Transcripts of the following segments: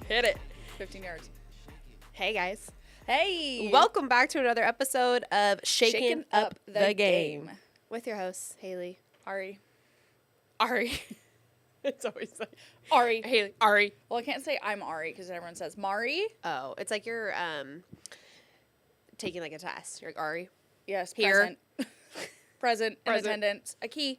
Hit it. 15 yards. Hey, guys. Hey. Welcome back to another episode of Shaking Up the Game. With your hosts, Haley. Ari. It's always like Ari. Haley. Ari. Well, I can't say I'm Ari because everyone says Mari. Oh, it's like you're taking like a test. You're like Ari. Yes, Here. Present. In attendance. A key.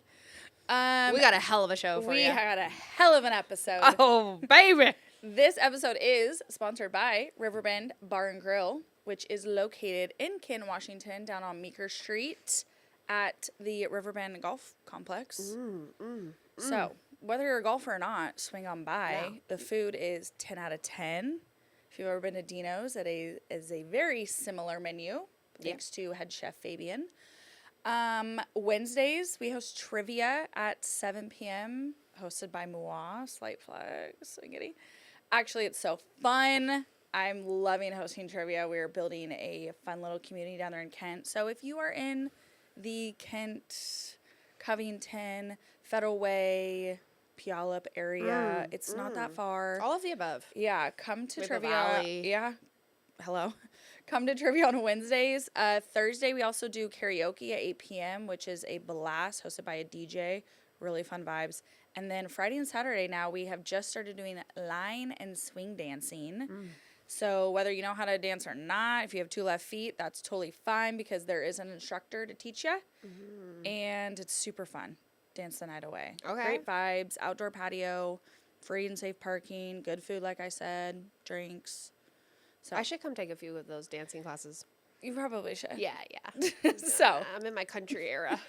We got a hell of a show for you. We had a hell of an episode. Oh, baby. This episode is sponsored by Riverbend Bar and Grill, which is located in Canton, Washington, down on Meeker Street at the Riverbend Golf Complex. So, whether you're a golfer or not, swing on by. Yeah. The food is 10 out of 10. If you've ever been to Dino's, it is a very similar menu, thanks to head chef Fabian. Wednesdays, we host trivia at 7 p.m., hosted by Moa, Slight Flags, Giddy. Actually, it's so fun. I'm loving hosting trivia. We're building a fun little community down there in Kent. So if you are in the Kent, Covington, Federal Way, Puyallup area, it's not that far. All of the above. Yeah, come to Maple trivia. Valley. Yeah. Hello. Come to trivia on Wednesdays. Thursday, we also do karaoke at 8 p.m., which is a blast hosted by a DJ. Really fun vibes. And then Friday and Saturday now, we have just started doing line and swing dancing. So whether you know how to dance or not, if you have two left feet, that's totally fine because there is an instructor to teach you. And it's super fun. Dance the night away. Okay. Great vibes, outdoor patio, free and safe parking, good food, like I said, drinks. So I should come take a few of those dancing classes. you probably should. Yeah. So I'm in my country era.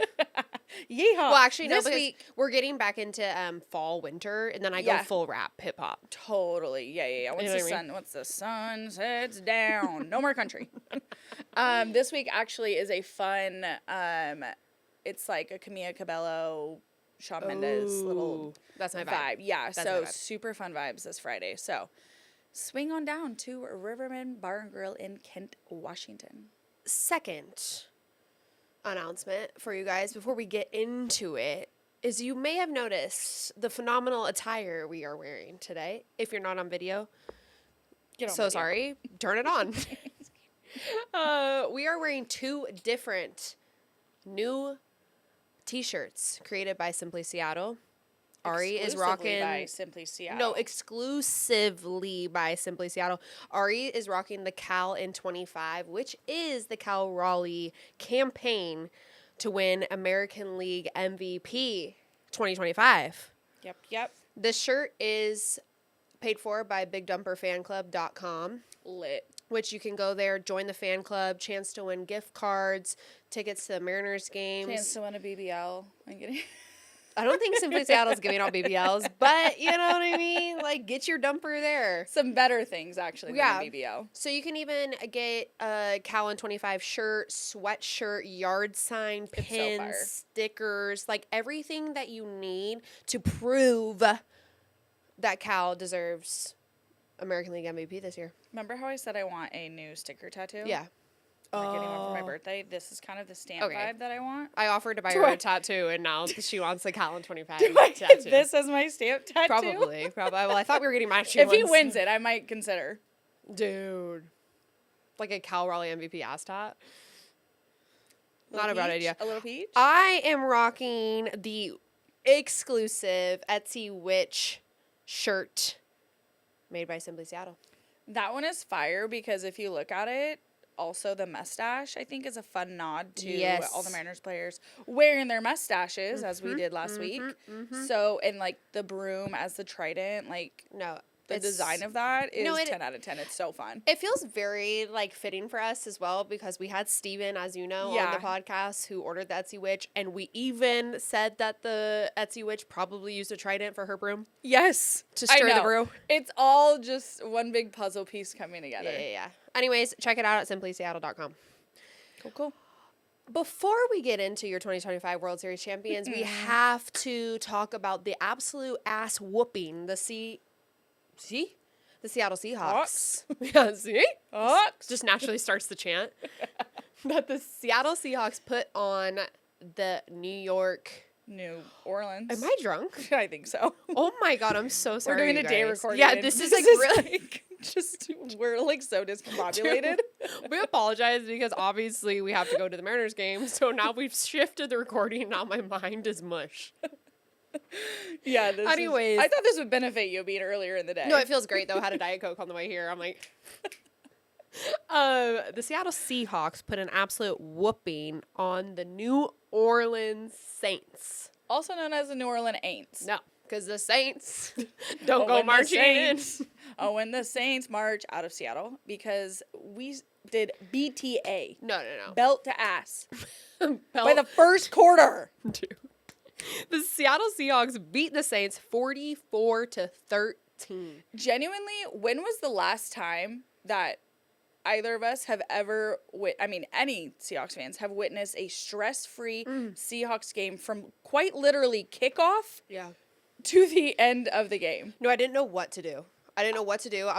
yeehaw. Well, actually, no, this because week, we're getting back into fall, winter, and then I go Yeah. full rap, hip hop. totally. Yeah. know what I mean? Once the sun sets down, no more country. This week actually is a fun. It's like a Camila Cabello, Shawn Mendes little That's my vibe. Yeah, That's so my vibe. super fun vibes this Friday. So swing on down to Riverbend Bar and Grill in Kent, Washington. Second announcement for you guys before we get into it is you may have noticed the phenomenal attire we are wearing today. If you're not on video, Get on so video. sorry. Turn it on. We are wearing two different new t-shirts created by Simply Seattle. Ari is Exclusively rocking by Simply Seattle. No, exclusively by Simply Seattle. Ari is rocking the Cal in 25, which is the Cal Raleigh campaign to win American League MVP 2025. Yep. This shirt is paid for by BigDumperFanClub.com, Lit. which you can go there, join the fan club, chance to win gift cards, tickets to the Mariners games. Chance to win a BBL. I'm kidding. I don't think Simply Seattle's giving out BBLs, but you know what I mean? Like, get your dumper there. Some better things, actually, Yeah. than a BBL. So you can even get a Cal 25 shirt, sweatshirt, yard sign, It's so pins, fire. stickers, like everything that you need to prove that Cal deserves American League MVP this year. Remember how I said I want a new sticker tattoo? Yeah. I'm getting one for my birthday. This is kind of the stamp Okay. vibe that I want. I offered to buy Do her I- a tattoo, and now she wants the Cal 25 Do I tattoo. get this as my stamp tattoo? Probably. Well, I thought we were getting matching If he ones. wins it, I might consider. Dude. Like a Cal Raleigh MVP ass tat. Not a bad Peach? idea. A little peach? I am rocking the exclusive Etsy Witch shirt made by Simply Seattle. That one is fire because if you look at it, also the mustache, I think, is a fun nod to Yes. all the Mariners players wearing their mustaches, as we did last week. So, and like the broom as the trident, like No, the it's- design of that is No, it- 10 out of 10. It's so fun. It feels very like fitting for us as well because we had Steven, as you know, on Yeah. the podcast who ordered the Etsy Witch, and we even said that the Etsy Witch probably used a trident for her broom. Yes. To I stir the know. brew. It's all just one big puzzle piece coming together. Yeah. Anyways, check it out at simplyseattle.com. Cool. Before we get into your 2025 World Series champions, we have to talk about the absolute ass whooping the Seattle Seahawks. Yeah, see? Hawks. Just naturally starts the chant. That the Seattle Seahawks put on the New York New Orleans. Am I drunk? I think so. Oh my god, I'm so sorry. We're doing you a day guys. recording. Yeah, and this is like really. like, just we're like so discombobulated. We apologize because obviously we have to go to the Mariners game, so now we've shifted the recording. Now my mind is mush. Yeah. Anyways. I thought this would benefit you being earlier in the day. No, it feels great though. I had a Diet Coke on the way here. I'm like, the Seattle Seahawks put an absolute whooping on the New Orleans Saints. Also known as the New Orleans Aints. No, because the Saints don't go when the marching in. Saints- Oh, when the Saints march out of Seattle because we did BTA. No. Belt to ass. By Belt- the first quarter. Dude. The Seattle Seahawks beat the Saints 44-13. Genuinely, when was the last time that either of us have ever, any Seahawks fans have witnessed a stress-free Seahawks game from quite literally kickoff Yeah. to the end of the game? No, I didn't know what to do. I'm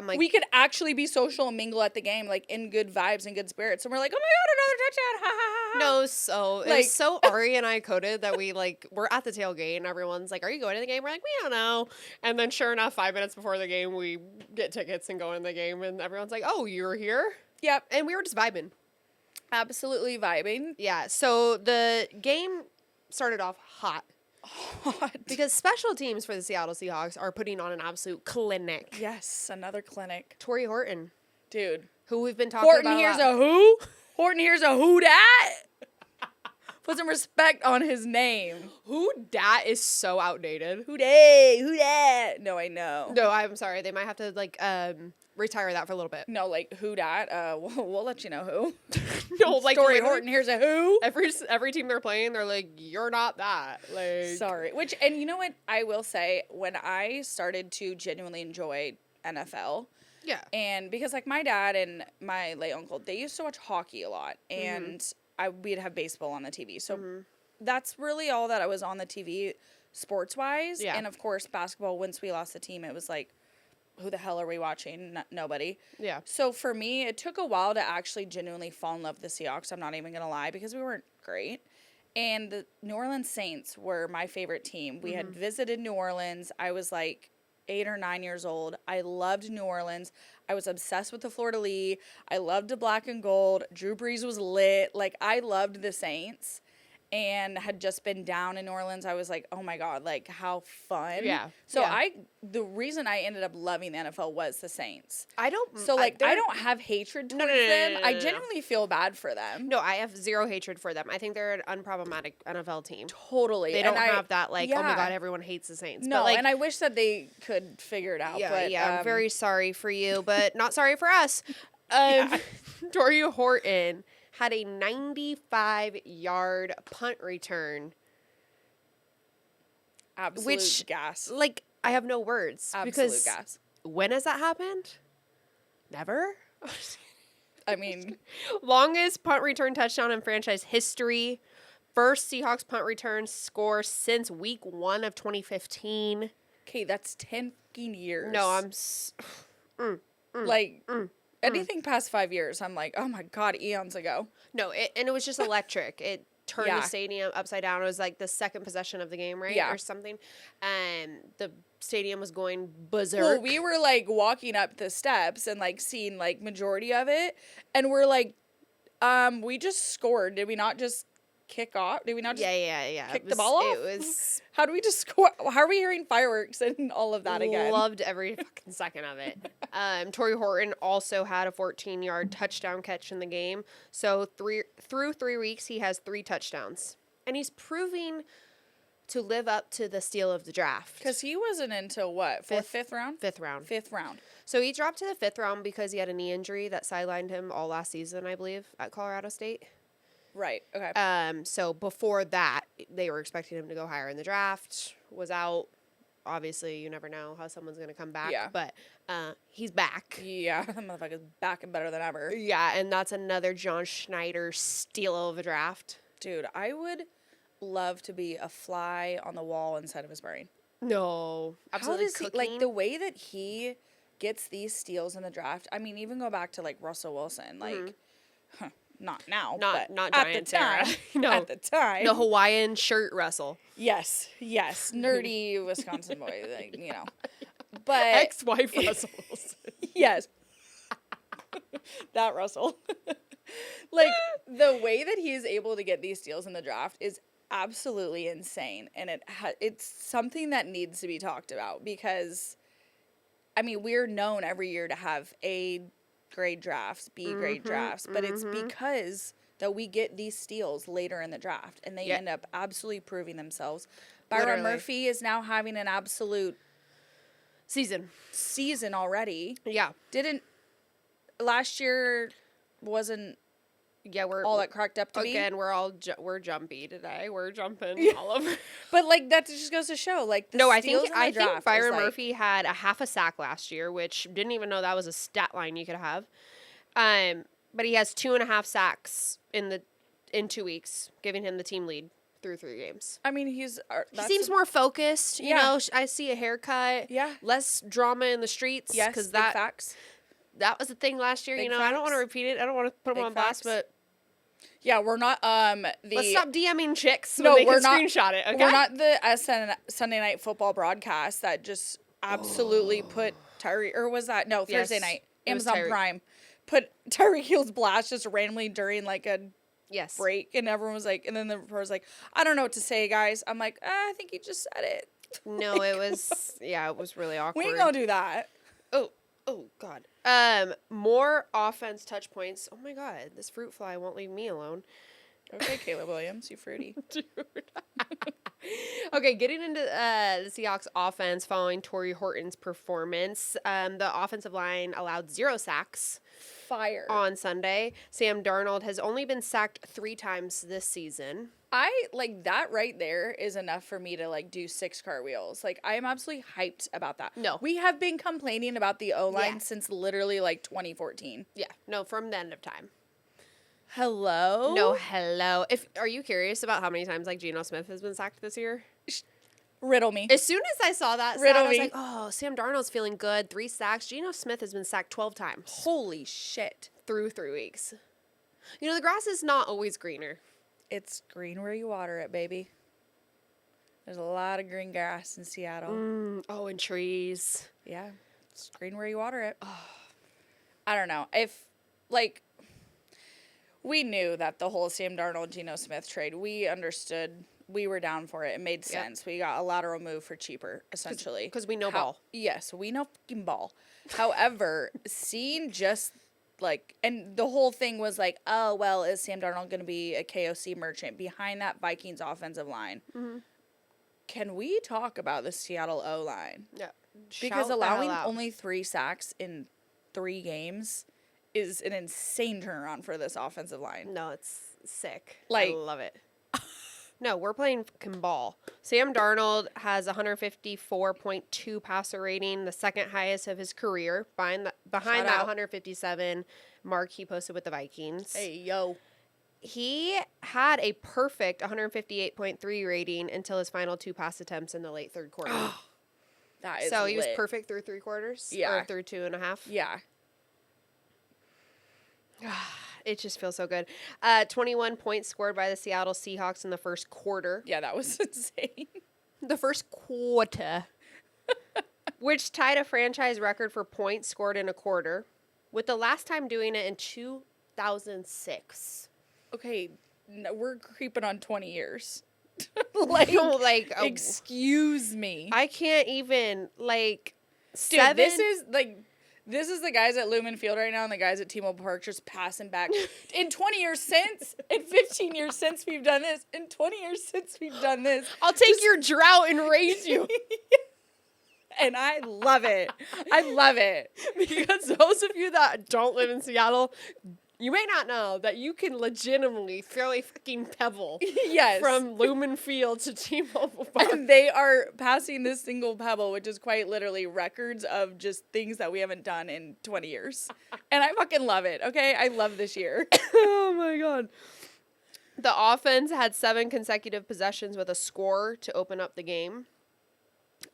like, We could actually be social and mingle at the game, like in good vibes and good spirits. And we're like, oh my God, another touchdown. Ha ha ha. Ha. no, so it Like- was so Ari and I coded that we're at the tailgate and everyone's like, are you going to the game? We're like, we don't know. And then sure enough, 5 minutes before the game, we get tickets and go in the game and everyone's like, oh, you're here? Yep. And we were just vibing. Absolutely vibing. Yeah, so the game started off hot Hot. because special teams for the Seattle Seahawks are putting on an absolute clinic. Yes, another clinic. Torrey Horton, Dude. who we've been talking Horton about. here's a who? Horton here's a who dat? Put some respect on his name. Who dat is so outdated. Who day? Who dat? No, I know. No, I'm sorry. They might have to retire that for a little bit. No, like who dat? We'll let you know who. No, like Story literally Horton here's a who? Every team they're playing, they're like, you're not that. Like, Sorry. And you know what I will say, when I started to genuinely enjoy NFL, yeah, and because like my dad and my late uncle, they used to watch hockey a lot, and we'd have baseball on the TV. So that's really all that I was on the TV sports wise. Yeah. And of course, basketball, once we lost the team, it was like, who the hell are we watching? Nobody. yeah, So for me, it took a while to actually genuinely fall in love with the Seahawks. I'm not even going to lie, because we weren't great. And the New Orleans Saints were my favorite team. We had visited New Orleans. I was like 8 or 9 years old. I loved New Orleans. I was obsessed with the Fleur-de-Lis. I loved the black and gold. Drew Brees was lit. Like, I loved the Saints and had just been down in New Orleans. I was like, oh my God, like how fun. Yeah. So Yeah. the reason I ended up loving the NFL was the Saints. I don't. So like I don't have hatred towards them. I no. genuinely feel bad for them. No, I have zero hatred for them. I think they're an unproblematic NFL team. Totally. They don't And have that like, oh my yeah. God, everyone hates the Saints. No, but, like, and I wish that they could figure it out. yeah, but, I'm very sorry for you, but not sorry for us. Torrey Horton had a 95-yard punt return. absolute gas. Like, I have no words. Absolute because gas. when has that happened? Never? I mean, Longest punt return touchdown in franchise history. First Seahawks punt return score since week 1 of 2015. okay, that's 10 fucking years. No, I'm... anything past 5 years, I'm like, oh my God, eons ago. No, and it was just electric. It turned Yeah. the stadium upside down. It was like the second possession of the game, right? Yeah. Or something. And the stadium was going berserk. Well, we were like walking up the steps and like seeing like majority of it, and we're like, we just scored. Did we not just kick off? Did we not just yeah. kick the ball off? It was... How do we just score? How are we hearing fireworks and all of that again? Loved every fucking second of it. Torrey Horton also had a 14-yard touchdown catch in the game. So through 3 weeks, he has 3 touchdowns. And he's proving to live up to the steal of the draft. Because he wasn't until what? Fifth round? Fifth round. Fifth round. So he dropped to the 5th round because he had a knee injury that sidelined him all last season, I believe, at Colorado State. Right. Okay. So before that, they were expecting him to go higher in the draft. Was out. Obviously, you never know how someone's going to come back. Yeah. But he's back. Yeah, that motherfucker's back and better than ever. Yeah, and that's another John Schneider steal of a draft. Dude, I would love to be a fly on the wall inside of his brain. No, absolutely. How does he, like the way that he gets these steals in the draft? I mean, even go back to like Russell Wilson, like Not now, Not but not at Giants the time. era. No. At the time. The Hawaiian shirt wrestle. Yes. Nerdy Wisconsin boy, like, you know. But Ex-wife Russells. yes. That Russell. Like, the way that he is able to get these deals in the draft is absolutely insane. And it's something that needs to be talked about because, I mean, we're known every year to have A grade drafts, B grade drafts, but it's because that we get these steals later in the draft and they end up absolutely proving themselves. Byron Literally. Murphy is now having an absolute season already. Yeah. Last year wasn't We're all that cracked up to be. again. We're jumpy today. We're jumping all over. But like that just goes to show, like the No, I steals think in the draft Byron is, like, Murphy had a half a sack last year, which didn't even know that was a stat line you could have. But he has 2.5 sacks in 2 weeks, giving him the team lead through 3 games. I mean, He seems more focused. You know, I see a haircut. Yeah. Less drama in the streets. yes, because big facts. that was the thing last year. Big you know, I don't facts. want to repeat it. I don't want to put him Big on blast, facts. but Yeah, we're not let's stop DMing chicks. No, when they we're can not- screenshot it. Okay. we're not the Sunday Night Football broadcast that just absolutely put Tyreek, or was that no Thursday Yes, night it was Amazon Tyreek. Prime put Tyreek Hill's blast just randomly during like a Yes. break, and everyone was like, and then the reporter was like, I don't know what to say, guys. I'm like, I think you just said it. No, it was it was really awkward. We ain't gonna do that. Oh God. More offense touch points. Oh my God, this fruit fly won't leave me alone. Okay, Caleb Williams, you fruity. Dude. Okay, getting into the Seahawks offense following Torrey Horton's performance. The offensive line allowed 0 sacks Fire. on Sunday. Sam Darnold has only been sacked 3 times this season. I like that right there is enough for me to like do 6 cartwheels. Like I am absolutely hyped about that. No. We have been complaining about the O-line Yeah. since literally like 2014. Yeah, no, from the end of time. Hello? No, hello. Are you curious about how many times like Geno Smith has been sacked this year? Riddle me. As soon as I saw that stat, Riddle I was me. like, oh, Sam Darnold's feeling good. 3 sacks. Geno Smith has been sacked 12 times Holy shit. through 3 weeks. You know, the grass is not always greener. It's green where you water it, baby. There's a lot of green grass in Seattle. Oh, and trees. Yeah. It's green where you water it. I don't know. If, like, we knew that the whole Sam Darnold, Geno Smith trade, we understood. We were down for it. It made sense. We got a lateral move for cheaper, essentially. Because we know ball. Yes, we know fucking ball. However, seeing just, like, and the whole thing was like, oh, well, is Sam Darnold going to be a KOC merchant behind that Vikings offensive line? Mm-hmm. Can we talk about the Seattle O-line? Yeah. Because allowing only 3 sacks in 3 games is an insane turnaround for this offensive line. No, it's sick. Like- I love it. No, we're playing fucking ball. Sam Darnold has 154.2 passer rating, the second highest of his career, behind Shout that out. 157 mark he posted with the Vikings. Hey, yo. He had a perfect 158.3 rating until his final 2 pass attempts in the late third quarter. That is So he was lit. perfect through 3 quarters? Yeah. Or through 2.5? Yeah. It just feels so good. 21 points scored by the Seattle Seahawks in the first quarter. Yeah, that was insane. The first quarter. Which tied a franchise record for points scored in a quarter, with the last time doing it in 2006. Okay, we're creeping on 20 years. Like, No, like, excuse me. I can't even, like, Dude, 7. this is the guys at Lumen Field right now and the guys at T-Mobile Park just passing back. In 20 years since, in 15 years since we've done this, in 20 years since we've done this. I'll take your drought and raise you. And I love it. I love it. Because those of you that don't live in Seattle, you may not know that you can legitimately throw a fucking pebble Yes. from Lumen Field to T-Mobile Park. And they are passing this single pebble, which is quite literally records of just things that we haven't done in 20 years. And I fucking love it, okay? I love this year. Oh my God. The offense had 7 consecutive possessions with a score to open up the game.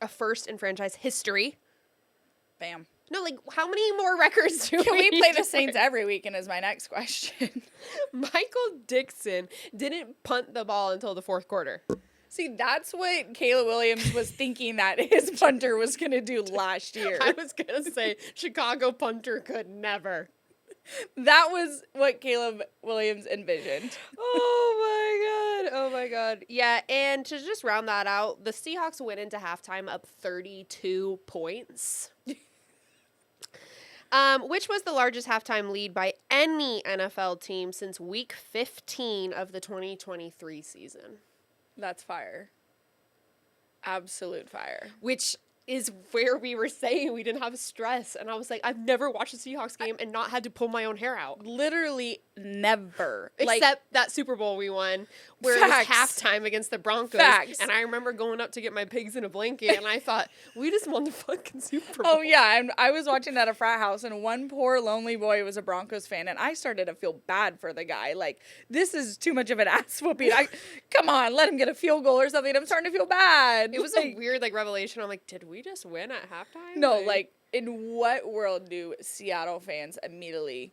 A first in franchise history. Bam. No, like, how many more records do Can we we play do? the Saints every weekend is my next question. Michael Dixon didn't punt the ball until the fourth quarter. See, that's what Kayla Williams was thinking that his punter was going to do last year. I was going to say, Chicago punter could never. That was what Caleb Williams envisioned. Oh my god. Oh my god. Yeah, and to just round that out, the Seahawks went into halftime up 32 points. Which was the largest halftime lead by any NFL team since week 15 of the 2023 season. That's fire. Absolute fire. Which is where we were saying we didn't have stress. And I was like, I've never watched a Seahawks game and not had to pull my own hair out. Literally never. Except that Super Bowl we won, where Facts. it was halftime against the Broncos. Facts. And I remember going up to get my pigs in a blanket, and I thought, we just won the fucking Super Bowl. Oh, yeah. And I was watching at a frat house, and one poor lonely boy was a Broncos fan, and I started to feel bad for the guy. Like, this is too much of an ass whooping. Come on, let him get a field goal or something. I'm starting to feel bad. It was a weird, revelation. I'm like, did we just win at halftime? No, in what world do Seattle fans immediately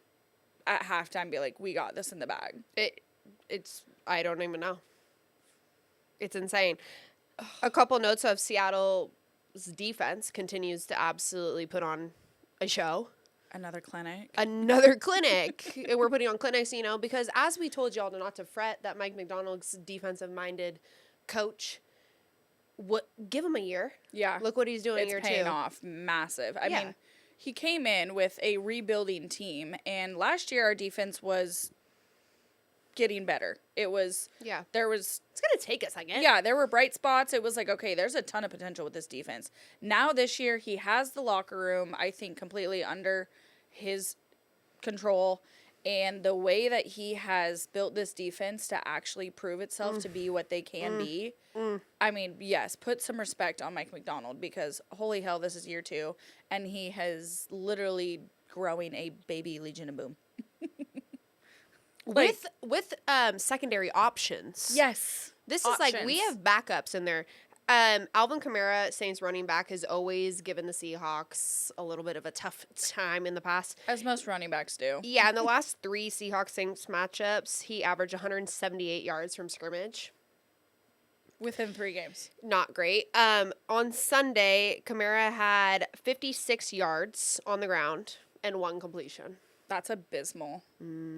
at halftime be like, we got this in the bag? It's I don't even know. It's insane. A couple notes of Seattle's defense continues to absolutely put on a show. Another clinic. Another clinic. And we're putting on clinics, because as we told y'all not to fret that Mike McDonald's defensive-minded coach, give him a year. Yeah. Look what he's doing It's year paying two. off massive. I Yeah. mean, he came in with a rebuilding team, and last year our defense was getting better. It was, Yeah. there was, It's going to take a second. yeah, there were bright spots. It was like, okay, there's a ton of potential with this defense. Now this year, he has the locker room, I think, completely under his control. And the way that he has built this defense to actually prove itself to be what they can be. I mean, yes, put some respect on Mike McDonald, because holy hell, this is year 2. And he has literally growing a baby Legion of Boom. With secondary options. Yes. This is we have backups in there. Alvin Kamara, Saints running back, has always given the Seahawks a little bit of a tough time in the past. As most running backs do. Yeah, in the last 3 Seahawks Saints matchups, he averaged 178 yards from scrimmage. Within 3 games. Not great. On Sunday, Kamara had 56 yards on the ground and 1 completion. That's abysmal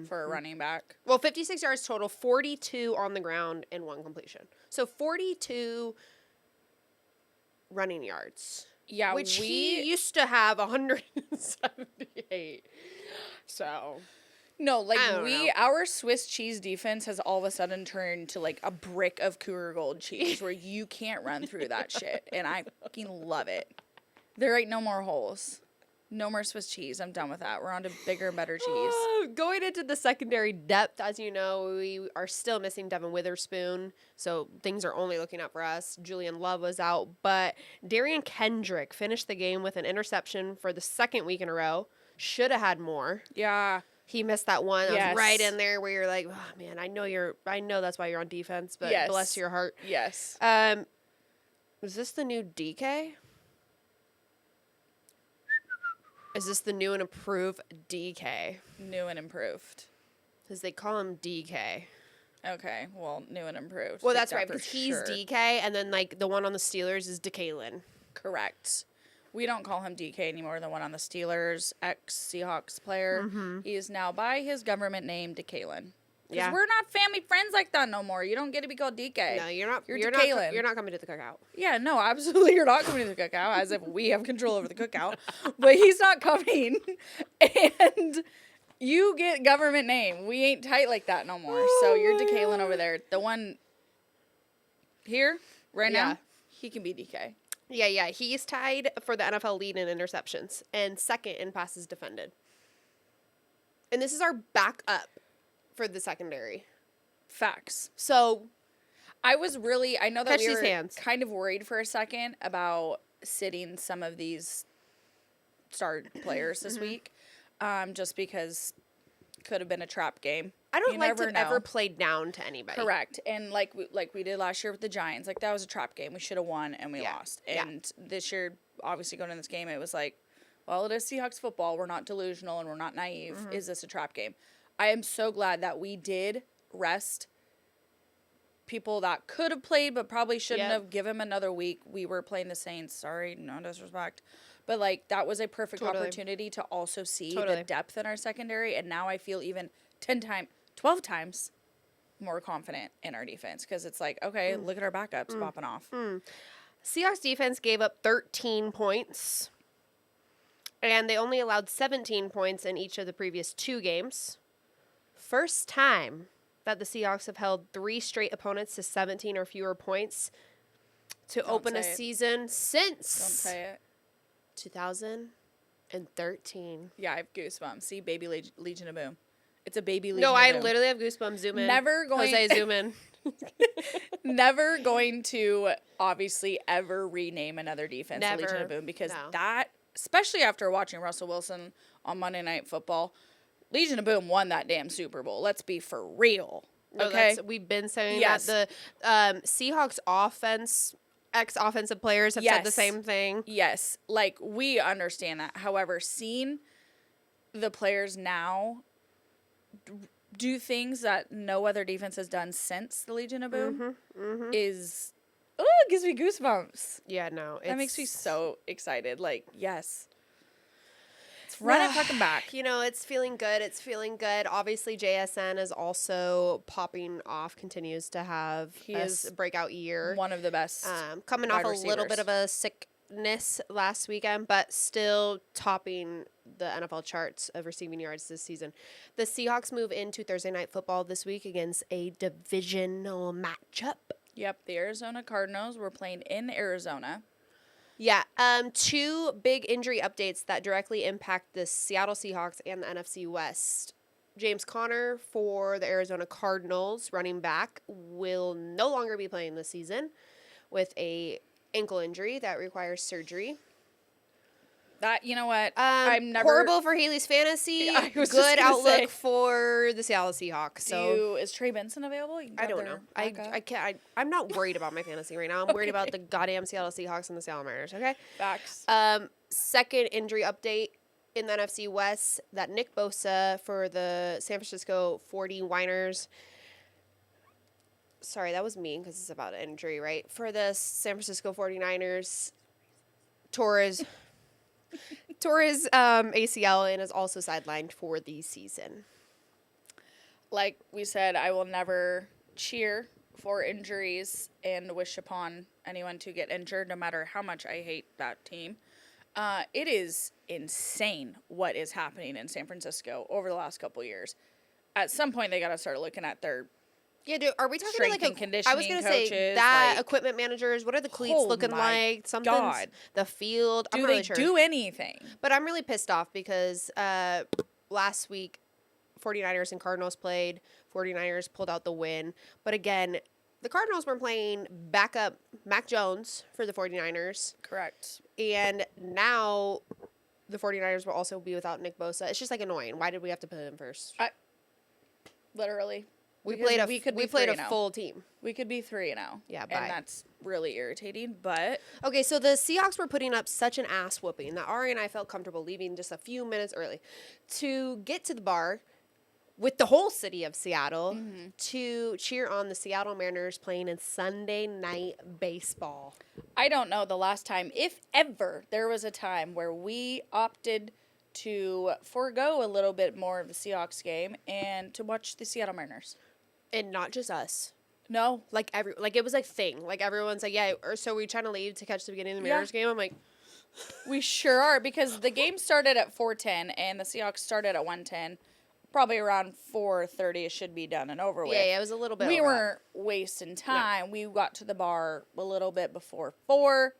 for a running back. Well, 56 yards total, 42 on the ground and 1 completion. So 42 running yards. Yeah, Which he used to have 178. So, No, I don't know. our Swiss cheese defense has all of a sudden turned to a brick of Cougar Gold cheese where you can't run through that shit. And I fucking love it. There ain't no more holes. No more Swiss cheese. I'm done with that. We're on to bigger and better cheese. Going into the secondary depth, as you know, we are still missing Devin Witherspoon, so things are only looking up for us. Julian Love was out, but Darian Kendrick finished the game with an interception for the 2nd week in a row. Should have had more. Yeah. He missed that one. That Yes. was right in there where you're like, oh, man, I know that's why you're on defense, but Yes. bless your heart. Yes. Is this the new DK? Is this the new and improved DK? New and improved. Because they call him DK. Okay. Well, new and improved. Well, Take that's that right, for because he's sure. DK, and then, the one on the Steelers is DeKalen. Correct. We don't call him DK anymore. The one on the Steelers, ex-Seahawks player. He is now by his government name, DeKalen. Because Yeah. we're not family friends like that no more. You don't get to be called DK. No, you're not. You're You're DeKalen. not coming to the cookout. Yeah, no, absolutely. You're not coming to the cookout, as if we have control over the cookout. But he's not coming. And you get government name. We ain't tight like that no more. So you're DeKalen over there. The one here, right Yeah. now, he can be DK. Yeah. He's tied for the NFL lead in interceptions and 2nd in passes defended. And this is our backup for the secondary. Facts. So I know that Catch we these were hands. kind of worried for a second about sitting some of these star players this week, just because could have been a trap game. I don't You like never to know. ever play down to anybody. Correct. And like we did last year with the Giants, that was a trap game. We should have won and we Yeah. lost. Yeah. And this year, obviously going in this game, it was like, while it is Seahawks football, we're not delusional and we're not naive. Is this a trap game? I am so glad that we did rest people that could have played but probably shouldn't have. Give him another week. We were playing the Saints. Sorry, no disrespect. But, like, that was a perfect opportunity to also see the depth in our secondary. And now I feel even 12 times more confident in our defense. Because it's like, okay, look at our backups popping off. Seahawks defense gave up 13 points. And they only allowed 17 points in each of the previous 2 games. First time that the Seahawks have held 3 straight opponents to 17 or fewer points to open a season since... Don't say it. 2013. Yeah, I have goosebumps. See, baby Legion of Boom. It's a baby Legion No, of I Boom. literally have goosebumps. Zoom in. Jose, zoom in. Never going to obviously ever rename another defense to Legion of Boom because that, especially after watching Russell Wilson on Monday Night Football, Legion of Boom won that damn Super Bowl. Let's be for real. Okay, we've been saying that the Seahawks offense. Ex-offensive players have said the same thing. Yes, like, we understand that. However, seeing the players now do things that no other defense has done since the Legion of Boom is, it gives me goosebumps. Yeah, no. That makes me so excited. Like, yes. Let's run it fucking back. You know, it's feeling good. It's feeling good. Obviously, JSN is also popping off, continues to have a breakout year. One of the best. Coming off a little bit of a sickness last weekend, but still topping the NFL charts of receiving yards this season. The Seahawks move into Thursday Night Football this week against a divisional matchup. Yep, the Arizona Cardinals were playing in Arizona. Yeah, 2 big injury updates that directly impact the Seattle Seahawks and the NFC West. James Conner for the Arizona Cardinals, running back, will no longer be playing this season with a ankle injury that requires surgery. That, you know what? I'm never horrible for Haley's fantasy. Good outlook for the Seattle Seahawks. So is Trey Benson available? I don't know. I can't. I'm not worried about my fantasy right now. I'm worried about the goddamn Seattle Seahawks and the Seattle Mariners. Okay. Facts. Second injury update in the NFC West, that Nick Bosa for the San Francisco 49ers. Sorry, that was mean because it's about an injury, right? For the San Francisco 49ers, Torres ACL and is also sidelined for the season. Like we said, I will never cheer for injuries and wish upon anyone to get injured, no matter how much I hate that team. It is insane what is happening in San Francisco over the last couple of years. At some point, they got to start looking at their dude, are we talking strength about and conditioning I was gonna coaches, say that like, equipment managers. What are the cleats looking like? Something. The field. Do they do anything? But I'm really pissed off because last week, 49ers and Cardinals played. 49ers pulled out the win. But again, the Cardinals were playing backup Mac Jones for the 49ers. Correct. And now the 49ers will also be without Nick Bosa. It's just like annoying. Why did we have to put him first? Literally. We played a full team. We could be 3-0. Yeah, and that's really irritating. But okay, so the Seahawks were putting up such an ass whooping that Ari and I felt comfortable leaving just a few minutes early to get to the bar with the whole city of Seattle to cheer on the Seattle Mariners playing in Sunday Night Baseball. I don't know the last time, if ever, there was a time where we opted to forego a little bit more of the Seahawks game and to watch the Seattle Mariners. And not just us. No. Like it was a thing. Like everyone's like, yeah, or so we're trying to leave to catch the beginning of the Mariners game. I'm like, we sure are, because the game started at 4:10 and the Seahawks started at 1:10. Probably around 4:30 it should be done and over with. Yeah, it was a little bit. We weren't wasting time. No. We got to the bar a little bit before 4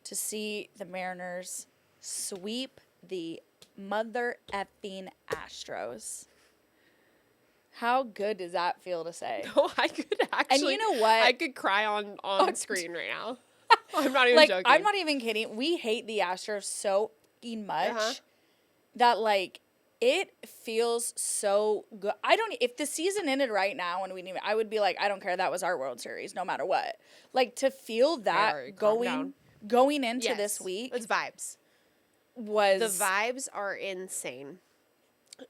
to see the Mariners sweep the mother effing Astros. How good does that feel to say? Oh, I could actually. And you know what? I could cry on screen right now. I'm not even joking. I'm not even kidding. We hate the Astros so fucking much that, like, it feels so good. If the season ended right now and I would be like, I don't care. That was our World Series, no matter what. Like, to feel that going into this week. It's vibes. was The vibes are insane.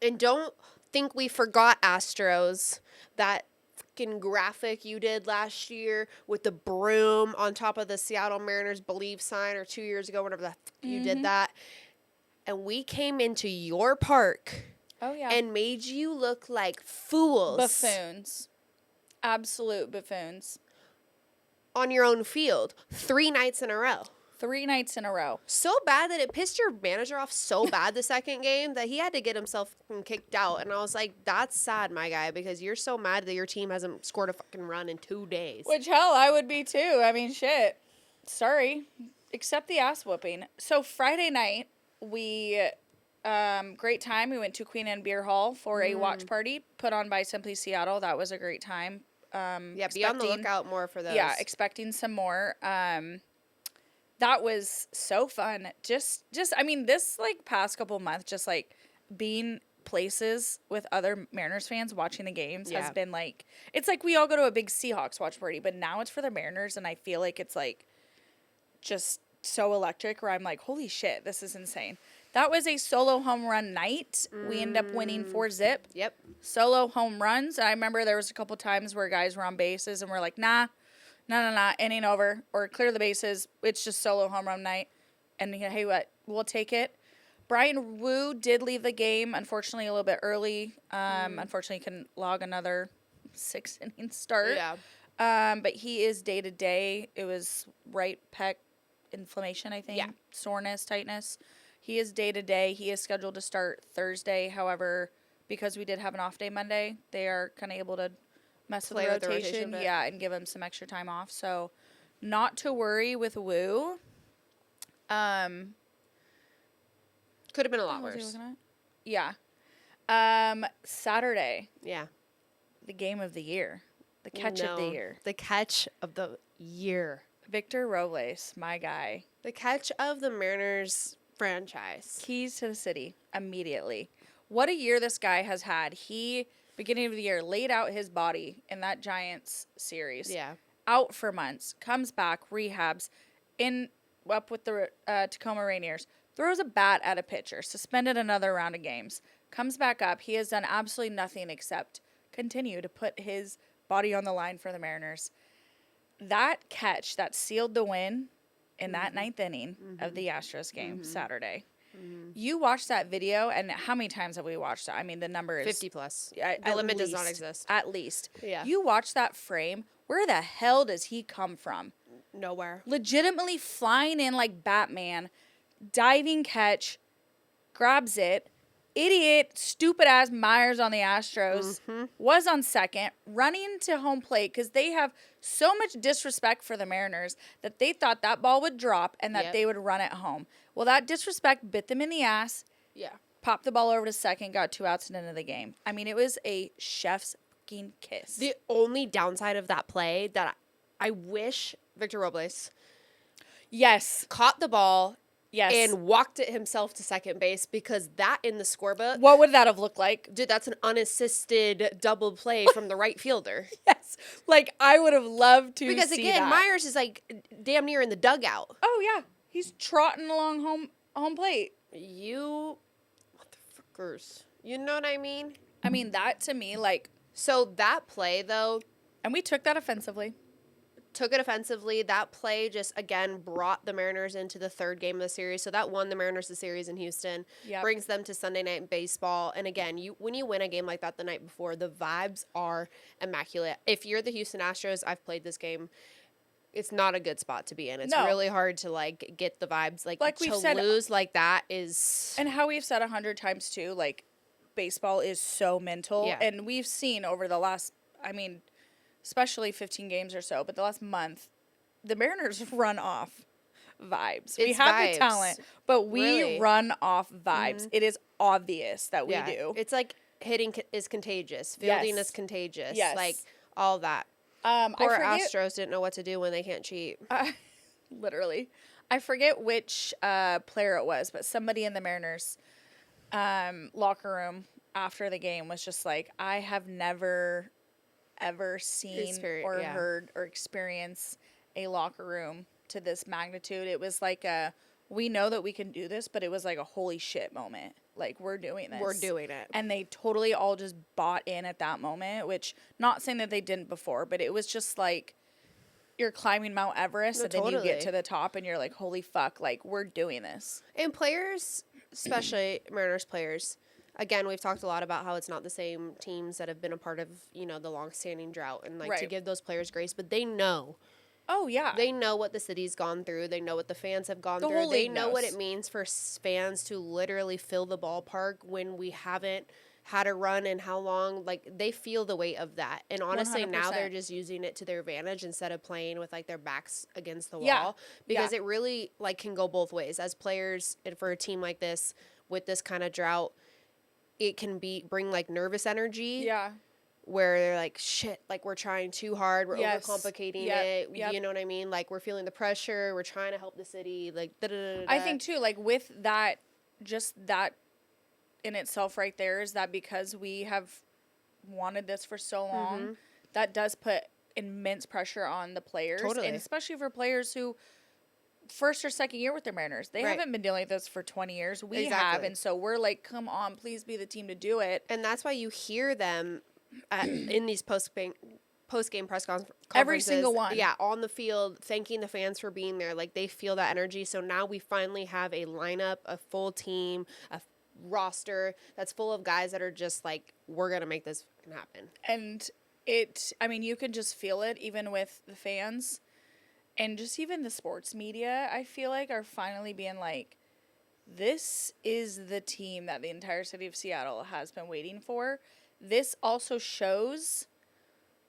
And don't think we forgot Astros. That fucking graphic you did last year with the broom on top of the Seattle Mariners Believe sign, or 2 years ago, whenever the fuck you did that. And we came into your park oh yeah, and made you look like fools buffoons, absolute buffoons. on your own field 3 nights in a row. 3 nights in a row. So bad that it pissed your manager off so bad the second game that he had to get himself kicked out. And I was like, that's sad, my guy, because you're so mad that your team hasn't scored a fucking run in 2 days. Which, hell, I would be too. I mean, shit. Sorry. Accept the ass whooping. So Friday night, we, great time. We went to Queen Anne Beer Hall for a watch party put on by Simply Seattle. That was a great time. Yeah, be on the lookout more for those. Yeah, expecting some more. That was so fun. Just I mean, this like past couple months, just like being places with other Mariners fans watching the games has been like, it's like we all go to a big Seahawks watch party, but now it's for the Mariners, and I feel like it's like just so electric where I'm like, holy shit, this is insane. That was a solo home run night. We ended up winning 4-zip. Yep. Solo home runs. I remember there was a couple times where guys were on bases and we're like, nah, inning over, or clear the bases. It's just solo home run night. And hey, what? We'll take it. Brian Wu did leave the game, unfortunately, a little bit early. Unfortunately, couldn't log another 6-inning start. Yeah. But he is day to day. It was right pec inflammation, I think. Yeah. Soreness, tightness. He is day to day. He is scheduled to start Thursday. However, because we did have an off day Monday, they are kind of able to mess with the rotation, yeah, and give him some extra time off. So, not to worry with Wu. Could have been a What lot was he worse. looking at? Yeah. Saturday, Yeah. the game of the year, the catch of the year. The catch of the year. Victor Robles, my guy. The catch of the Mariners franchise. Keys to the city immediately. What a year this guy has had. He, beginning of the year, laid out his body in that Giants series. Yeah. Out for months, comes back, rehabs, up with the Tacoma Rainiers, throws a bat at a pitcher, suspended another round of games, comes back up. He has done absolutely nothing except continue to put his body on the line for the Mariners. That catch that sealed the win in that ninth inning of the Astros game Saturday. You watched that video, and how many times have we watched that? I mean, the number is 50 plus. At The limit does not least. exist. At least. Yeah. You watch that frame. Where the hell does he come from? Nowhere. Legitimately flying in like Batman, diving catch, grabs it. Idiot, stupid ass Myers on the Astros was on second, running to home plate because they have so much disrespect for the Mariners that they thought that ball would drop and that they would run it home. Well, that disrespect bit them in the ass. Yeah. Popped the ball over to second, got 2 outs at the end of the game. I mean, it was a chef's fucking kiss. The only downside of that play that I wish Victor Robles Yes. caught the ball Yes. and walked it himself to second base, because that in the scorebook, what would that have looked like? dude, that's an unassisted double play from the right fielder. Yes. Like, I would have loved to Because see again, that. Myers is like damn near in the dugout. Oh, yeah. He's trotting along home plate. You motherfuckers. You know what I mean? I mean, that to me, like, So that play though, and we took that offensively. took it offensively. That play just, again, brought the Mariners into the third game of the series. So that won the Mariners the series in Houston. Yep. Brings them to Sunday Night Baseball. And again, when you win a game like that the night before, the vibes are immaculate. If you're the Houston Astros, I've played this game. It's not a good spot to be in. It's No. really hard to, like, get the vibes. Like we've to said, lose like that is... and how we've said 100 times too, like, baseball is so mental. Yeah. And we've seen over the last, I mean, especially 15 games or so, but the last month, the Mariners run off vibes. We It's have vibes. the talent, but we Really. run off vibes. It is obvious that we do. It's like hitting is contagious. Fielding Yes. is contagious. Yes. Like, all that. I Poor forget, Astros didn't know what to do when they can't cheat. literally, I forget which player it was, but somebody in the Mariners locker room after the game was just like, I have never, ever seen or yeah. heard or experienced a locker room to this magnitude. It was like a we know that we can do this, but it was like a holy shit moment. Like, we're doing this. We're doing it. And they totally all just bought in at that moment, which, not saying that they didn't before, but it was just like, you're climbing Mount Everest, No, and then you get totally. to the top and you're like, holy fuck, like, we're doing this. And players, especially Mariners players, again, we've talked a lot about how it's not the same teams that have been a part of, you know, the long-standing drought, and like to Right. give those players grace, but they know. Oh, yeah. They know what the city's gone through. They know what the fans have gone The through. whole They league know what knows. it means for fans to literally fill the ballpark when we haven't had a run in how long. Like, they feel the weight of that. And honestly, now 100%. they're just using it to their advantage instead of playing with like their backs against the Yeah. wall, because Yeah. it really like can go both ways. As players, and for a team like this with this kind of drought, it can bring like nervous energy. Yeah. Where they're like, shit, like we're trying too hard, we're Yes. overcomplicating Yep, it. yep. You know what I mean? Like, we're feeling the pressure, we're trying to help the city, like da-da-da-da-da. I think too, like, with that, just that in itself right there, is that because we have wanted this for so long, that does put immense pressure on the players. Totally. And especially for players who first or second year with their Mariners. They Right. haven't been dealing with this for 20 years. We have. Exactly. And so we're like, come on, please be the team to do it. And that's why you hear them in these post-game press conferences. Every single one. Yeah, on the field, thanking the fans for being there. Like, they feel that energy. So now we finally have a lineup, a full team, a roster that's full of guys that are just like, we're going to make this fucking happen. And you can just feel it even with the fans and just even the sports media, I feel like, are finally being like, this is the team that the entire city of Seattle has been waiting for. This also shows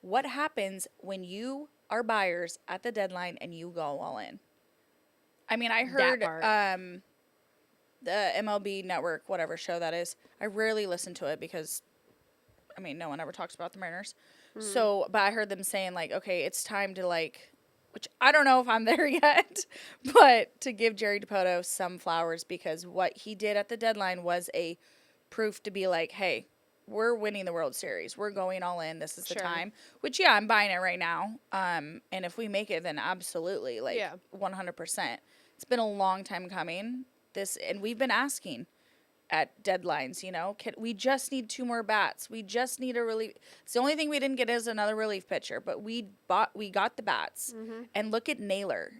what happens when you are buyers at the deadline and you go all in. I mean, I heard part. the MLB Network, whatever show that is. I rarely listen to it because, I mean, no one ever talks about the Mariners. So, but I heard them saying, like, okay, it's time to, like, which I don't know if I'm there yet, but to give Jerry DiPoto some flowers, because what he did at the deadline was a proof to be like, hey, we're winning the World Series. We're going all in. This is the Sure. time. Which, yeah, I'm buying it right now. And if we make it, then absolutely, like, Yeah. 100%. It's been a long time coming. And we've been asking at deadlines, you know, we just need 2 more bats. We just need a relief. It's the only thing we didn't get is another relief pitcher, but we got the bats. And look at Naylor.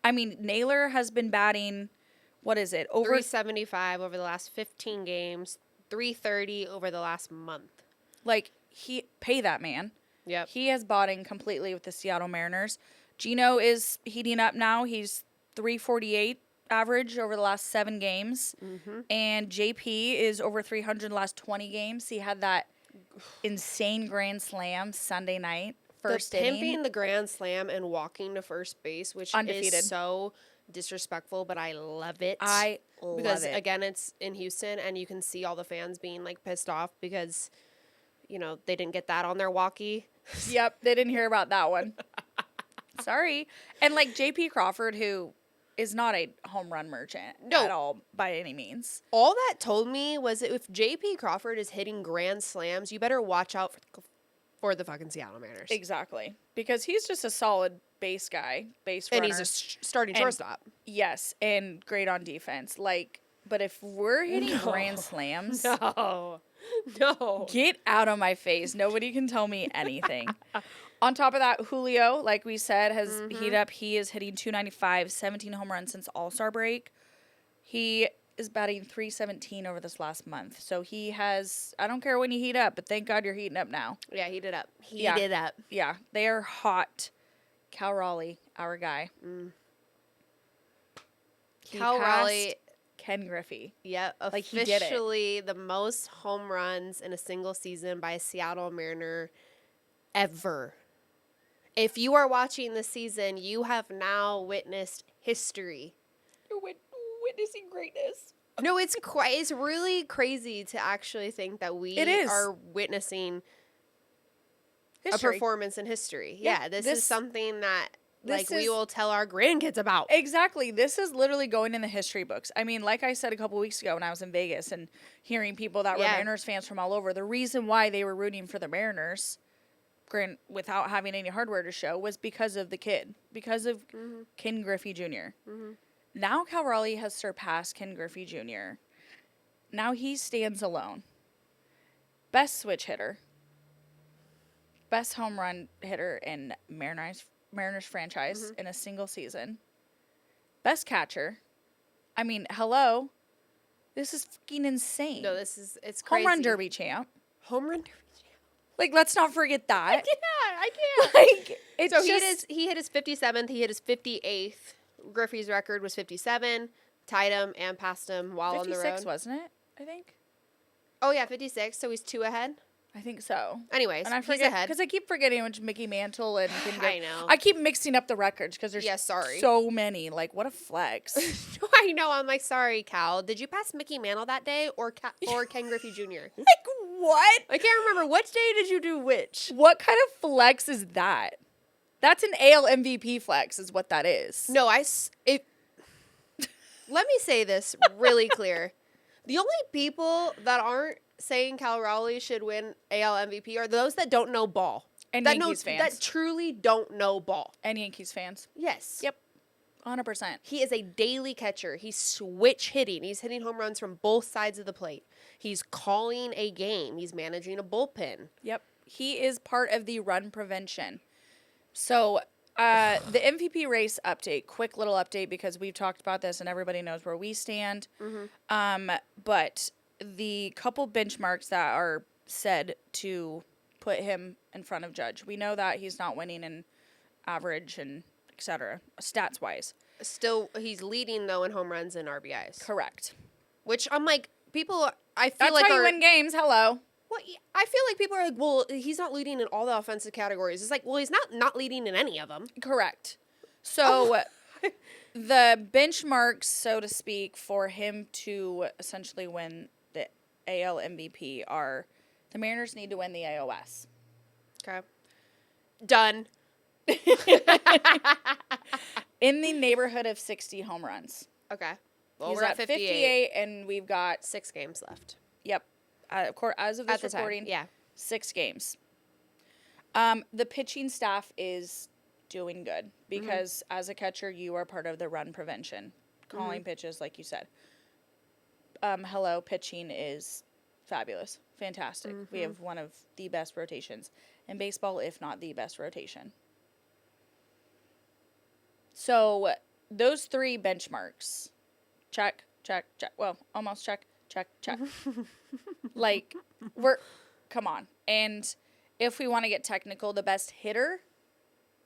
I mean, Naylor has been batting, what is it? Over 375 over the last 15 games, 330 over the last month. like pay that man. Yep. He has bought in completely with the Seattle Mariners. Gino is heating up now. He's 348 average over the last 7 games. And JP is over 300 the last 20 games. He had that insane grand slam Sunday night, first Him inning. being the grand slam and walking to first base, which Undefeated. is so disrespectful, but I love it. I because love it. again, it's in Houston, and you can see all the fans being like pissed off because, you know, they didn't get that on their walkie. Yep, they didn't hear about that one. Sorry. And like JP Crawford, who is not a home run merchant No. at all by any means. All that told me was that if JP Crawford is hitting grand slams, you better watch out for the fucking Seattle Mariners. Exactly. Because he's just a solid base guy, base And runner. he's a starting And- shortstop. Yes, and great on defense. Like, but if we're hitting grand slams, No. No. get out of my face. Nobody can tell me anything. On top of that, Julio, like we said, has heated up. He is hitting 295, 17 home runs since All-Star break. He is batting 317 over this last month. So he has, I don't care when you heat up, but thank God you're heating up now. Yeah, heat it up. Heat Yeah. it up. Yeah, they are hot. Cal Raleigh, our guy. He Cal passed Raleigh, Ken Griffey. yeah, Like, he did it. officially the most home runs in a single season by a Seattle Mariner ever. If you are watching this season, you have now witnessed history. You're witnessing greatness. No, it's really crazy to actually think that we It is. are witnessing a History. performance in history. Yeah, Yeah, this this- is something that this we is- will tell our grandkids about. Exactly. This is literally going in the history books. I mean, like I said a couple weeks ago when I was in Vegas and hearing people that were Yeah. Mariners fans from all over, the reason why they were rooting for the Mariners, without having any hardware to show, was because of the kid, because of Ken Griffey Jr. Now Cal Raleigh has surpassed Ken Griffey Jr. Now he stands alone. Best switch hitter. Best home run hitter in Mariners franchise in a single season. Best catcher. I mean, hello. This is fucking insane. No, it's crazy. Home run derby champ. Home run derby. Like, let's not forget that. I can't. Like, it's So just... he hit his 57th. He hit his 58th. Griffey's record was 57. Tied him and passed him while on the road. 56, wasn't it? I think. Oh, yeah, 56. So he's 2 ahead. I think so. Anyways, And I he's forget ahead. because I keep forgetting which Mickey Mantle and I know. I keep mixing up the records because there's sorry. so many. Like, what a flex. I know. I'm like, sorry, Cal. Did you pass Mickey Mantle that day or Ken Griffey Jr.? Like, what? I can't remember. Which day did you do which? What kind of flex is that? That's an AL MVP flex, is what that is. No, let me say this really clear. The only people that aren't saying Cal Raleigh should win AL MVP are those that don't know ball. And that Yankees fans. That truly don't know ball. And Yankees fans. Yes. Yep. 100%. He is a daily catcher. He's switch hitting. He's hitting home runs from both sides of the plate. He's calling a game. He's managing a bullpen. Yep. He is part of the run prevention. So, the MVP race update, quick little update because we've talked about this and everybody knows where we stand. But the couple benchmarks that are said to put him in front of Judge, we know that he's not winning in average and etc. stats wise. Still, he's leading though in home runs and RBIs. Correct. Which I'm like, people. I feel That's like how you win games. Hello. Well, I feel like people are like, well, he's not leading in all the offensive categories. It's like, well, he's not leading in any of them. Correct. So the benchmarks, so to speak, for him to essentially win the AL MVP are the Mariners need to win the AOS. Okay. Done. In the neighborhood of 60 home runs. Okay. Well, He's we're at 58. and we've got 6 games left. Yep. As of this recording, yeah. 6 games. The pitching staff is doing good because as a catcher, you are part of the run prevention, calling pitches, like you said. Hello, pitching is fabulous, fantastic. We have one of the best rotations in baseball, if not the best rotation. So those 3 benchmarks, check, check, check. Well, almost check, check, check. Like, come on. And if we want to get technical, the best hitter,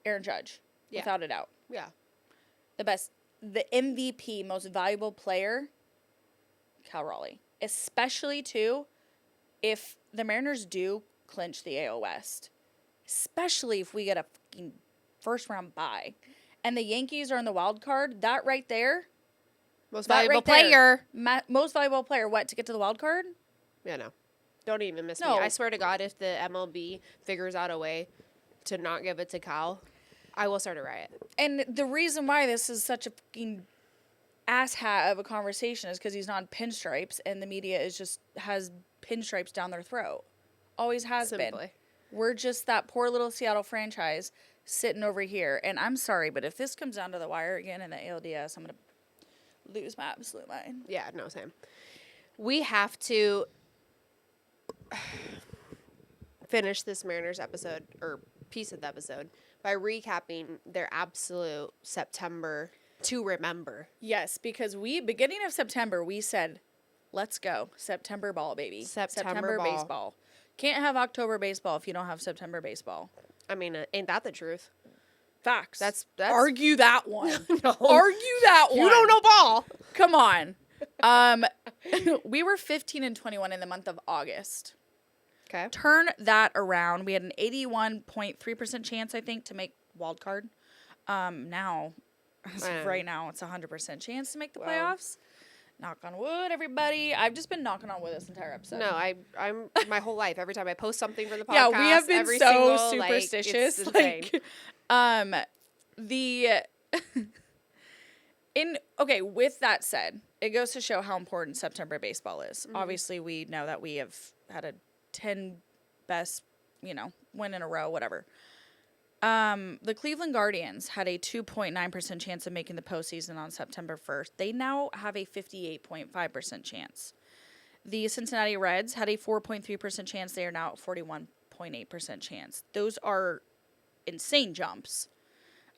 Aaron Judge, without a doubt. Yeah. The MVP, most valuable player, Cal Raleigh. Especially, too, if the Mariners do clinch the AL West. Especially if we get a fucking first-round bye. And the Yankees are in the wild card, that right there. Most valuable player. Most valuable player, what, to get to the wild card? Yeah, no. Don't even miss me. No. I swear to God, if the MLB figures out a way to not give it to Cal, I will start a riot. And the reason why this is such a fucking asshat of a conversation is because he's not in pinstripes and the media has pinstripes down their throat. Always has been. We're just that poor little Seattle franchise sitting over here. And I'm sorry, but if this comes down to the wire again in the ALDS, I'm going to lose my absolute mind. Yeah, no, same. We have to finish this Mariners episode, or piece of the episode, by recapping their absolute September to remember. Yes, because beginning of September, we said, let's go. September ball, baby. September ball. Baseball. Can't have October baseball if you don't have September baseball. I mean, ain't that the truth? Facts. That's argue that one. No. Argue that one. You don't know ball. Come on. We were 15-21 in the month of August. Okay. Turn that around. We had an 81.3% chance, I think, to make wild card. Now, as of right now, it's a 100% chance to make the playoffs. Knock on wood, everybody. I've just been knocking on wood this entire episode. No, I'm my whole life. Every time I post something for the podcast, yeah, we have been so superstitious. With that said, it goes to show how important September baseball is. Obviously, we know that we have had a 10 best, win in a row, whatever. The Cleveland Guardians had a 2.9% chance of making the postseason on September 1st. They now have a 58.5% chance. The Cincinnati Reds had a 4.3% chance. They are now at 41.8% chance. Those are insane jumps.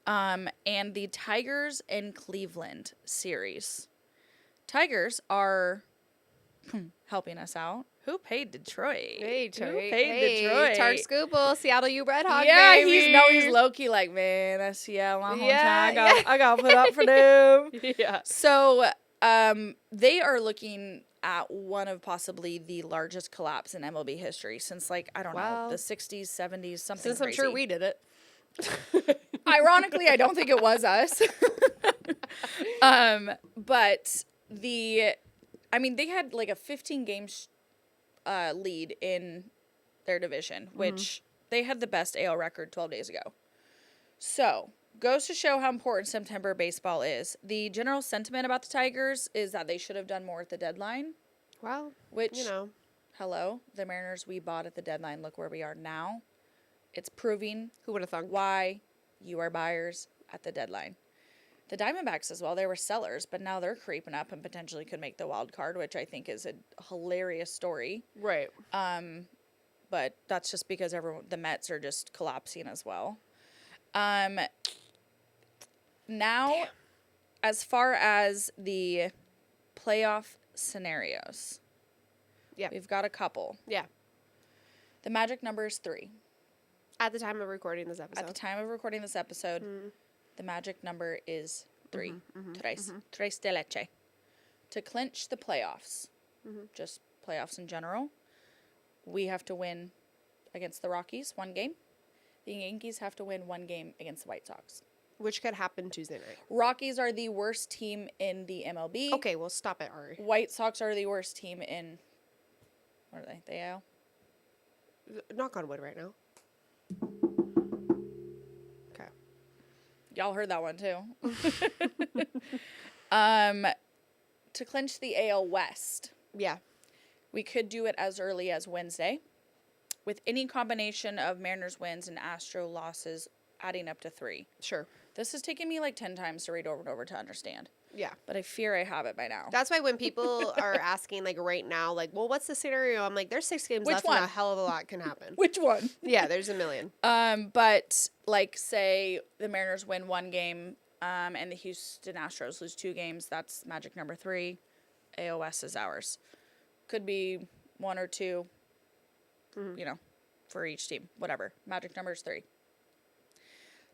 And the Tigers and Cleveland series. Tigers are helping us out. Who paid Detroit? Hey, Who paid Detroit? Tark Scoople, Seattle U Red Hawk, Yeah, baby. he's low key like, man, that's Seattle my hometown. Yeah, I got to put up for them. Yeah. So, they are looking at one of possibly the largest collapse in MLB history since, like, I don't know, the 60s, 70s, something Since crazy. I'm sure we did it. Ironically, I don't think it was us. But they had like a 15 games lead in their division, which they had the best AL record 12 days ago. So, goes to show how important September baseball is. The general sentiment about the Tigers is that they should have done more at the deadline. Well, Which, hello, the Mariners we bought at the deadline. Look where we are now. It's proving who would have thunk? why you are buyers at the deadline. The Diamondbacks as well, they were sellers, but now they're creeping up and potentially could make the wild card, which I think is a hilarious story. Right. But that's just because the Mets are just collapsing as well. Now, as far as the playoff scenarios, we've got a couple. Yeah. The magic number is 3. At the time of recording this episode. At the time of recording this episode, the magic number is 3. Tres de leche. To clinch the playoffs, just playoffs in general, we have to win against the Rockies 1 game. The Yankees have to win 1 game against the White Sox. Which could happen Tuesday night. Rockies are the worst team in the MLB. Okay, well, stop it, Ari. White Sox are the worst team in, what are they, the AL? Knock on wood right now. Okay. Y'all heard that one, too. To clinch the AL West. Yeah. We could do it as early as Wednesday, with any combination of Mariners wins and Astro losses adding up to 3. Sure. This has taken me like 10 times to read over and over to understand. Yeah. But I fear I have it by now. That's why when people are asking, like, right now, like, well, what's the scenario? I'm like, there's 6 games Which left one? and a hell of a lot can happen. Which one? Yeah, there's a million. But, like, say the Mariners win 1 game and the Houston Astros lose 2 games. That's magic number 3. AOS is ours. Could be 1 or 2, for each team. Whatever. Magic number is 3.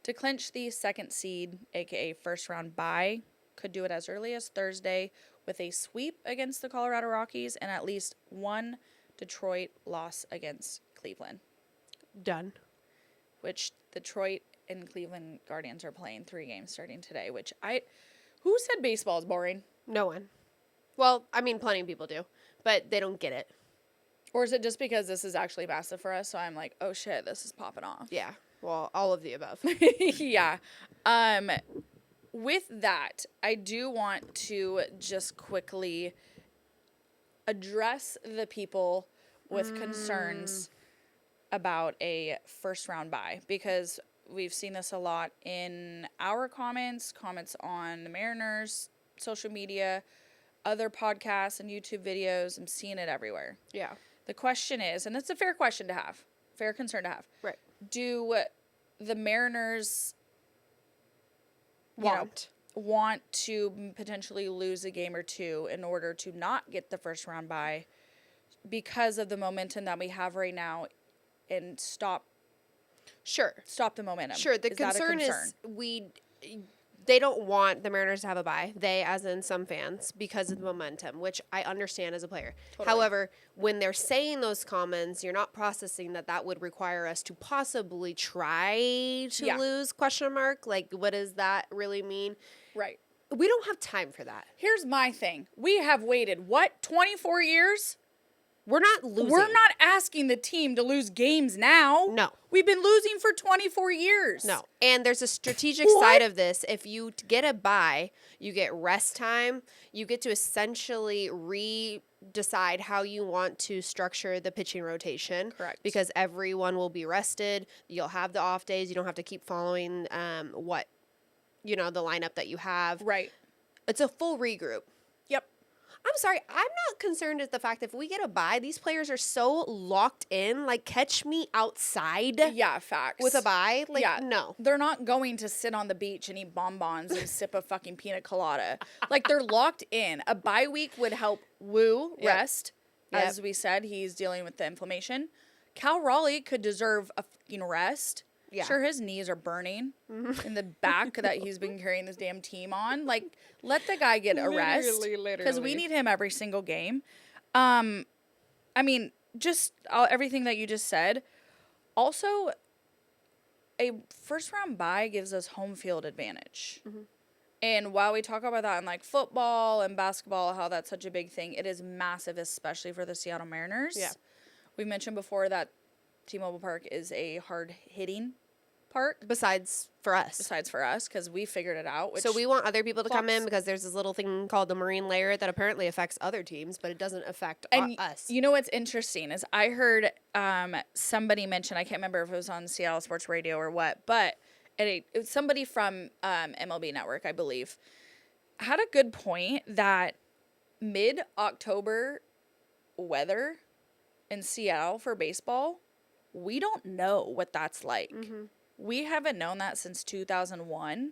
To clinch the 2nd seed, a.k.a. first round bye, could do it as early as Thursday with a sweep against the Colorado Rockies and at least 1 Detroit loss against Cleveland. Done. Which Detroit and Cleveland Guardians are playing 3 games starting today, who said baseball is boring? No one. Well, I mean, plenty of people do, but they don't get it. Or is it just because this is actually massive for us, so I'm like, oh shit, this is popping off? Yeah. Well, all of the above. Yeah. With that, I do want to just quickly address the people with concerns about a first round bye, because we've seen this a lot in our comments on the Mariners, social media, other podcasts and YouTube videos. I'm seeing it everywhere. Yeah. The question is, and it's a fair question to have, fair concern to have. Right. Do the Mariners want to potentially lose a game or 2 in order to not get the first round bye because of the momentum that we have right now and stop the momentum? Sure. The concern is they don't want the Mariners to have a bye. They, as in some fans, because of the momentum, which I understand as a player. Totally. However, when they're saying those comments, you're not processing that would require us to possibly try to lose, ? Like, what does that really mean? Right. We don't have time for that. Here's my thing. We have waited, 24 years? We're not losing. We're not asking the team to lose games now. No. We've been losing for 24 years. No. And there's a strategic side of this. If you get a bye, you get rest time. You get to essentially decide how you want to structure the pitching rotation. Correct. Because everyone will be rested. You'll have the off days. You don't have to keep following what, the lineup that you have. Right. It's a full regroup. Yep. I'm sorry. I'm not concerned at the fact that if we get a bye, these players are so locked in. Like, catch me outside Yeah, facts. with a bye. Like, Yeah. no. They're not going to sit on the beach and eat bonbons and sip a fucking pina colada. Like, they're locked in. A bye week would help Woo Yep. rest. Yep. As we said, he's dealing with the inflammation. Cal Raleigh could deserve a fucking rest. Yeah. Sure, his knees are burning in the back that he's been carrying this damn team on. Like, let the guy get a rest. Because we Literally. need him every single game. I mean, just everything that you just said. Also, a first round bye gives us home field advantage. And while we talk about that in like football and basketball, how that's such a big thing, it is massive, especially for the Seattle Mariners. Yeah. We mentioned before that T-Mobile Park is a hard hitting park, Besides for us. besides for us, because we figured it out. Which So we want other people to come in Clocks. because there's this little thing called the marine layer that apparently affects other teams, but it doesn't affect and us. you know what's interesting is I heard somebody mention, I can't remember if it was on Seattle Sports Radio or what, but it was somebody from MLB Network, I believe, had a good point that mid-October weather in Seattle for baseball, we don't know what that's like. We haven't known that since 2001.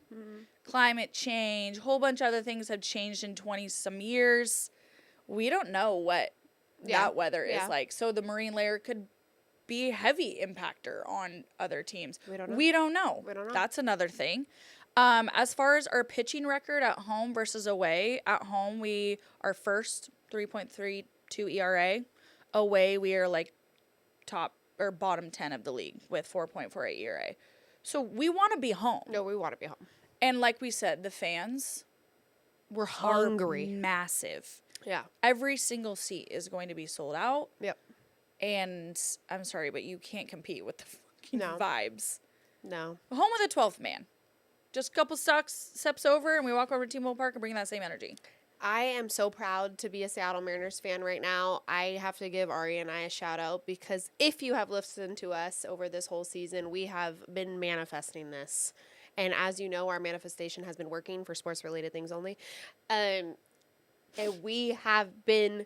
Climate change, whole bunch of other things have changed in 20-some years. We don't know what that weather is like. So the marine layer could be a heavy impactor on other teams. We don't know. We don't know. We don't know. That's another thing. As far as our pitching record at home versus away, at home we are first 3.32 ERA. Away we are like top or bottom 10 of the league with 4.48 ERA. So we want to be home. No, we want to be home. And like we said, the fans We're are hungry. massive. Yeah. Every single seat is going to be sold out. Yep. And I'm sorry, but you can't compete with the fucking No. vibes. No. Home of the 12th man. Just a couple steps over and we walk over to T-Mobile Park and bring that same energy. I am so proud to be a Seattle Mariners fan right now. I have to give Ari and I a shout out because if you have listened to us over this whole season, we have been manifesting this. And as you know, our manifestation has been working for sports related things only. And we have been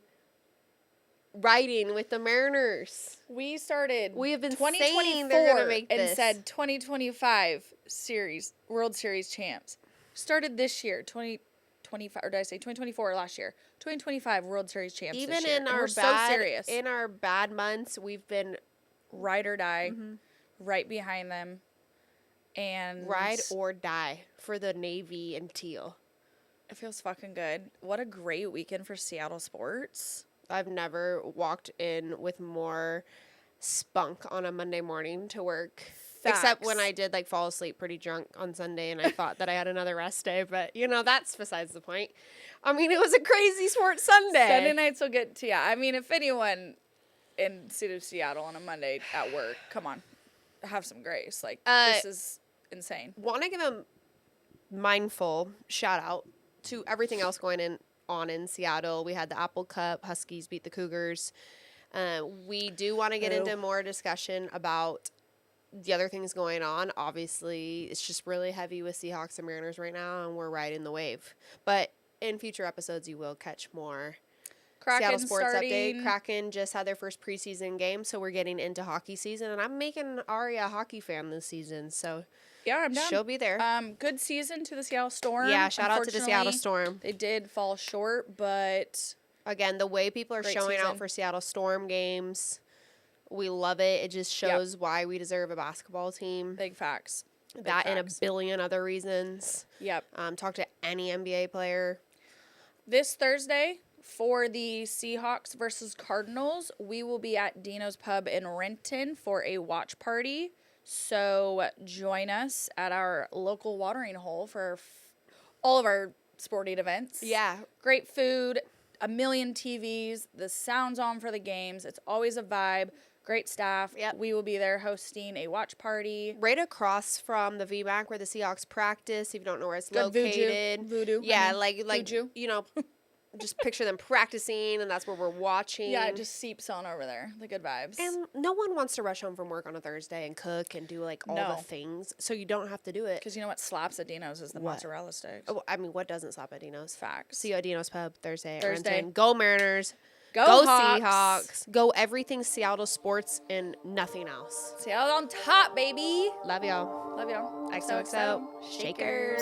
riding with the Mariners. We started We have been 2024 saying they're gonna make and this. said 2025 series, World Series champs. Started this year, 2025, or did I say 2024 last year? 2025 World Series champs Even this year. in And our we're so bad serious. in our bad months, we've been Ride or die, right behind them. And ride or die for the Navy and teal. it feels fucking good. What a great weekend for Seattle sports. I've never walked in with more spunk on a Monday morning to work. Except when Facts. I did like fall asleep pretty drunk on Sunday and I thought that I had another rest day, but that's besides the point. I mean, it was a crazy sports Sunday. Sunday nights will get to you. I mean, if anyone in the city of Seattle on a Monday at work, come on, have some grace. Like, this is insane. Want to give a mindful shout out to everything else on in Seattle. We had the Apple Cup, Huskies beat the Cougars. We do want to get Boo. into more discussion about the other things going on. Obviously, it's just really heavy with Seahawks and Mariners right now, and we're riding the wave. But in future episodes, you will catch more Seattle Kraken sports starting. update. Kraken just had their first preseason game, so we're getting into hockey season, and I'm making Ari a hockey fan this season, so Yeah, I'm down. she'll be there. Good season to the Seattle Storm. Yeah, shout out to the Seattle Unfortunately, Storm. They did fall short, but Again, the way people are Great showing season. out for Seattle Storm games, we love it. It just shows why we deserve a basketball team. big facts. Big That and a facts. billion other reasons. Yep. Talk to any NBA player. This Thursday for the Seahawks versus Cardinals, we will be at Dino's Pub in Renton for a watch party. So join us at our local watering hole for all of our sporting events. Yeah. Great food, a million TVs, the sound's on for the games. It's always a vibe. Great staff. Yep. We will be there hosting a watch party. Right across from the VMAC where the Seahawks practice, if you don't know where it's Good voodoo. located. Voodoo. Yeah, I mean, like Voodoo. just picture them practicing, and that's where we're watching. Yeah, it just seeps on over there. The good vibes. And no one wants to rush home from work on a Thursday and cook and do like all No. the things. So you don't have to do it. Because you know what slaps at Dino's is the What? mozzarella sticks. Oh, I mean, what doesn't slap at Dino's? Facts. See you at Dino's Pub Thursday. At Thursday. Renton. Go Mariners. Go Go Hawks. Seahawks. Go everything Seattle sports and nothing else. Seattle on top, baby. Love y'all. Love y'all. XOXO. Shakers.